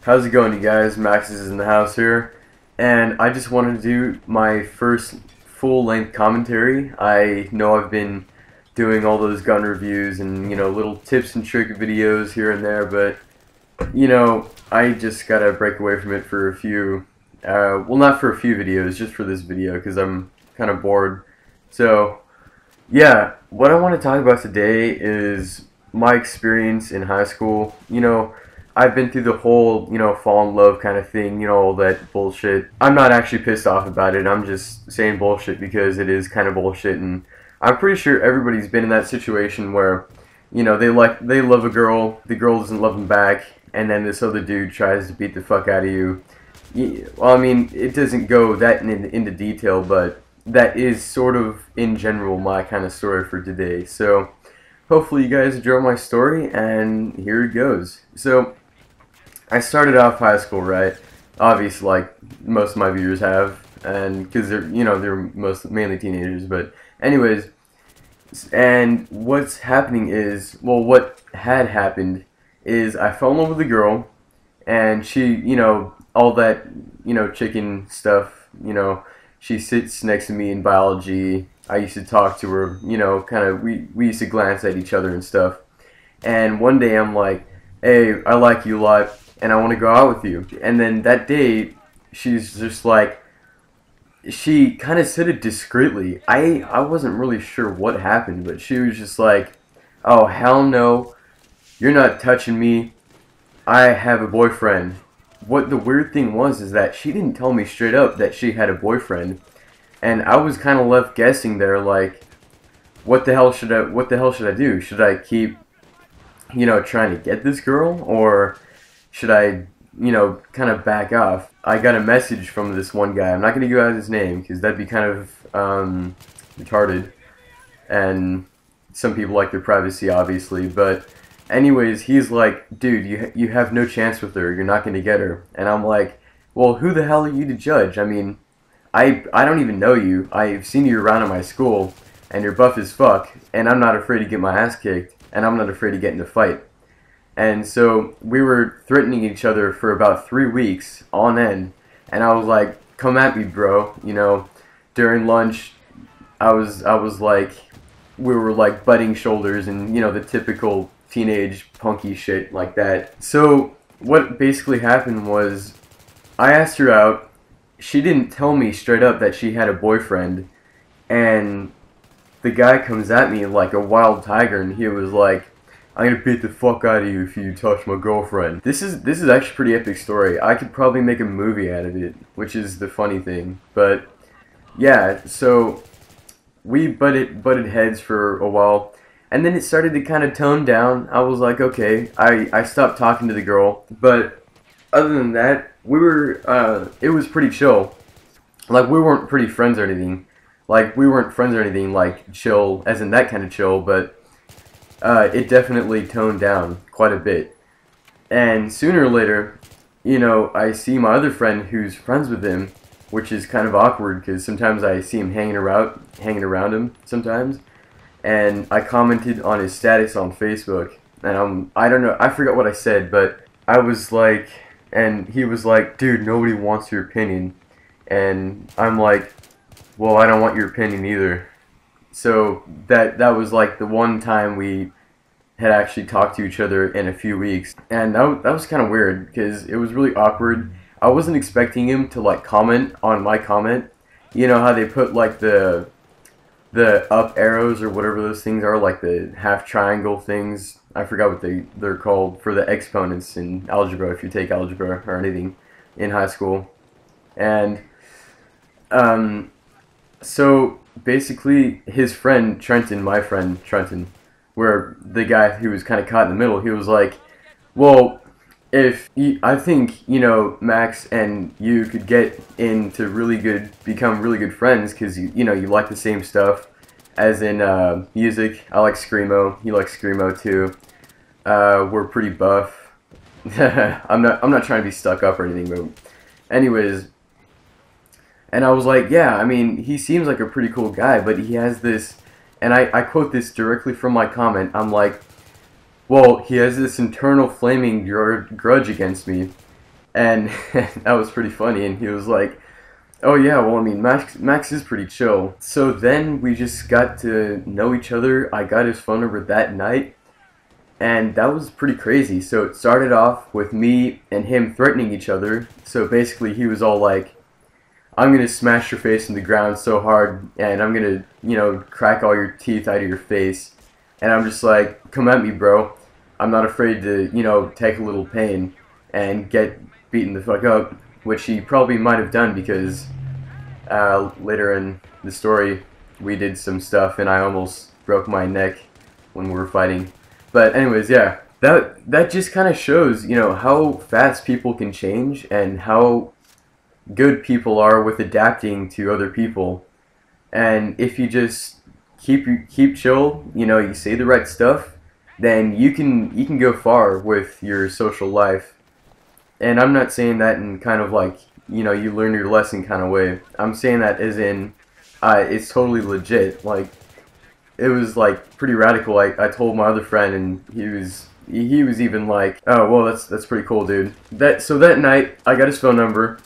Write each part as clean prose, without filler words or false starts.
How's it going, you guys? Max is in the house here, and I just wanted to do my first full-length commentary. I know I've been doing all those gun reviews and, little tips and trick videos here and there, but, I just gotta break away from it for a few, well, not for a few videos, just for this video, because I'm kind of bored. So, yeah, what I want to talk about today is my experience in high school. I've been through the whole, fall in love kind of thing, all that bullshit. I'm not actually pissed off about it. I'm just saying bullshit because it is kind of bullshit, and I'm pretty sure everybody's been in that situation where, they love a girl, the girl doesn't love them back, and then this other dude tries to beat the fuck out of you. Well, I mean, it doesn't go that into detail, but that is sort of, in general, my kind of story for today. So, hopefully you guys enjoy my story, and here it goes. So, I started off high school, right? Obviously, like most of my viewers have, and because they're mainly teenagers. But anyways, and what's happening is, well, what had happened is I fell in love with a girl, and she, all that, chicken stuff, she sits next to me in biology. I used to talk to her, kind of, we used to glance at each other and stuff. And one day I'm like, hey, I like you a lot, and I want to go out with you. And then that day, she's just like, she kind of said it discreetly. I wasn't really sure what happened, but she was just like, oh, hell no, you're not touching me. I have a boyfriend. What the weird thing was is that she didn't tell me straight up that she had a boyfriend. And I was kind of left guessing there, like, what the hell should I do? Should I keep, trying to get this girl, or should I, kind of back off? I got a message from this one guy. I'm not going to give out his name because that'd be kind of retarded, and some people like their privacy, obviously. But anyways, he's like, dude, you have no chance with her. You're not going to get her. And I'm like, well, who the hell are you to judge? I mean, I don't even know you. I've seen you around at my school, and you're buff as fuck, and I'm not afraid to get my ass kicked, and I'm not afraid to get in a fight. And so we were threatening each other for about 3 weeks on end, and I was like, come at me, bro. During lunch, I was like, we were like butting shoulders and, the typical teenage punky shit like that. So what basically happened was I asked her out. She didn't tell me straight up that she had a boyfriend, and the guy comes at me like a wild tiger, and he was like, I'm gonna beat the fuck out of you if you touch my girlfriend. This is actually a pretty epic story. I could probably make a movie out of it, which is the funny thing. But yeah, so we butted heads for a while, and then it started to kind of tone down. I was like, okay, I stopped talking to the girl, but other than that, we were, it was pretty chill. Like, we weren't pretty friends or anything. Like, we weren't friends or anything, like, chill, as in that kind of chill, but it definitely toned down quite a bit. And sooner or later, I see my other friend who's friends with him, which is kind of awkward, because sometimes I see him hanging around him sometimes. And I commented on his status on Facebook, and I don't know, I forgot what I said, but I was like, and he was like, dude, nobody wants your opinion. And I'm like, well, I don't want your opinion either. So that was like the one time we had actually talked to each other in a few weeks. And that was kind of weird because it was really awkward. I wasn't expecting him to like comment on my comment. You know how they put like the up arrows or whatever those things are, like the half triangle things. I forgot what they're called for the exponents in algebra, if you take algebra or anything in high school. And so basically his friend Trenton, my friend Trenton, where the guy who was kind of caught in the middle, he was like, well, I think, Max and you could get into become really good friends because, you like the same stuff, as in music. I like Screamo. He likes Screamo too. We're pretty buff. I'm not trying to be stuck up or anything, but anyways. And I was like, yeah, I mean, he seems like a pretty cool guy, but he has this, and I quote this directly from my comment. I'm like, well, he has this internal flaming grudge against me, And that was pretty funny. And he was like, "Oh yeah, well I mean Max is pretty chill." So then we just got to know each other. I got his phone number that night, and that was pretty crazy. So it started off with me and him threatening each other. So basically he was all like, "I'm gonna smash your face in the ground so hard, and I'm gonna, crack all your teeth out of your face." And I'm just like, "Come at me, bro. I'm not afraid to, take a little pain and get beaten the fuck up," which he probably might have done because later in the story we did some stuff and I almost broke my neck when we were fighting. But anyways, yeah, that just kind of shows, how fast people can change and how good people are with adapting to other people. And if you just keep chill, you say the right stuff, then you can go far with your social life. And I'm not saying that in kind of like, you learn your lesson kind of way. I'm saying that as in, it's totally legit. Like, it was like pretty radical. Like, I told my other friend, and he was even like, "Oh, well, that's pretty cool, dude." So that night, I got his phone number,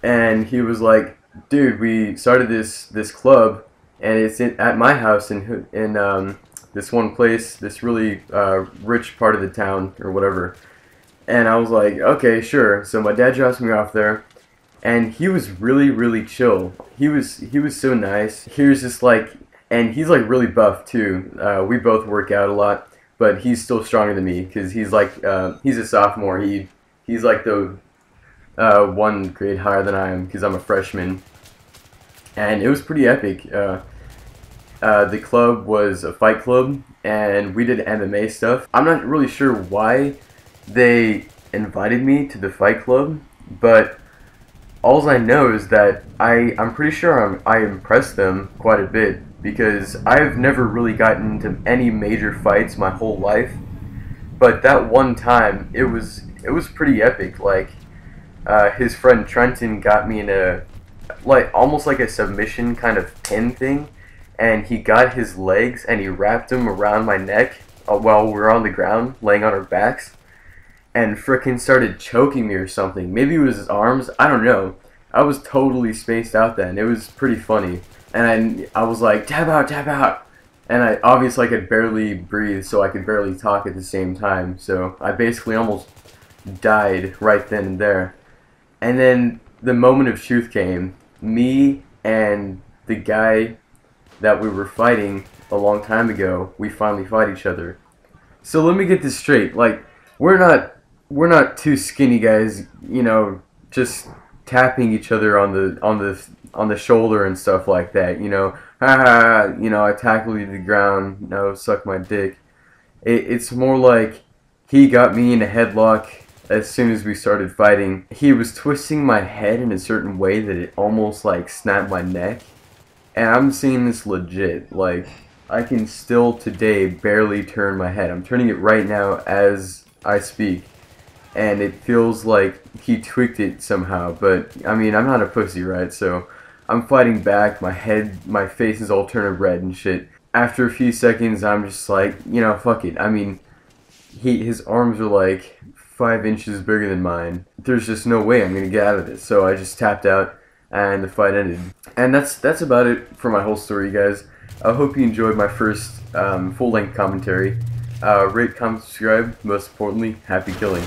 and he was like, "Dude, we started this club, and it's at my house in this one place, this really rich part of the town or whatever." And I was like, "Okay, sure." So my dad drops me off there, and he was really, really chill. He was so nice. He was just like, and he's like really buff too. We both work out a lot, but he's still stronger than me because he's like he's a sophomore. He's like the one grade higher than I am because I'm a freshman, and it was pretty epic. The club was a fight club, and we did MMA stuff. I'm not really sure why they invited me to the fight club, but all I know is that I'm pretty sure I impressed them quite a bit because I've never really gotten into any major fights my whole life, but that one time it was pretty epic. Like his friend Trenton got me in a almost like a submission kind of pin thing, and he got his legs and he wrapped them around my neck while we were on the ground laying on our backs, and frickin' started choking me or something. Maybe it was his arms, I don't know. I was totally spaced out then. It was pretty funny. And I was like, "Tap out, tap out." And obviously I could barely breathe, so I could barely talk at the same time. So I basically almost died right then and there. And then the moment of truth came. Me and the guy that we were fighting a long time ago, we finally fight each other. So let me get this straight. Like, we're not two skinny guys, just tapping each other on the shoulder and stuff like that, haha, I tackle you to the ground, no, suck my dick. It's more like he got me in a headlock as soon as we started fighting. He was twisting my head in a certain way that it almost like snapped my neck. And I'm seeing this legit. Like, I can still today barely turn my head. I'm turning it right now as I speak. And it feels like he tweaked it somehow, but I mean, I'm not a pussy, right? So I'm fighting back, my face is all turning red and shit. After a few seconds, I'm just like, fuck it. I mean, his arms are like 5 inches bigger than mine. There's just no way I'm gonna get out of this. So I just tapped out, and the fight ended. And that's about it for my whole story, guys. I hope you enjoyed my first full-length commentary. Rate, comment, subscribe. Most importantly, happy killing.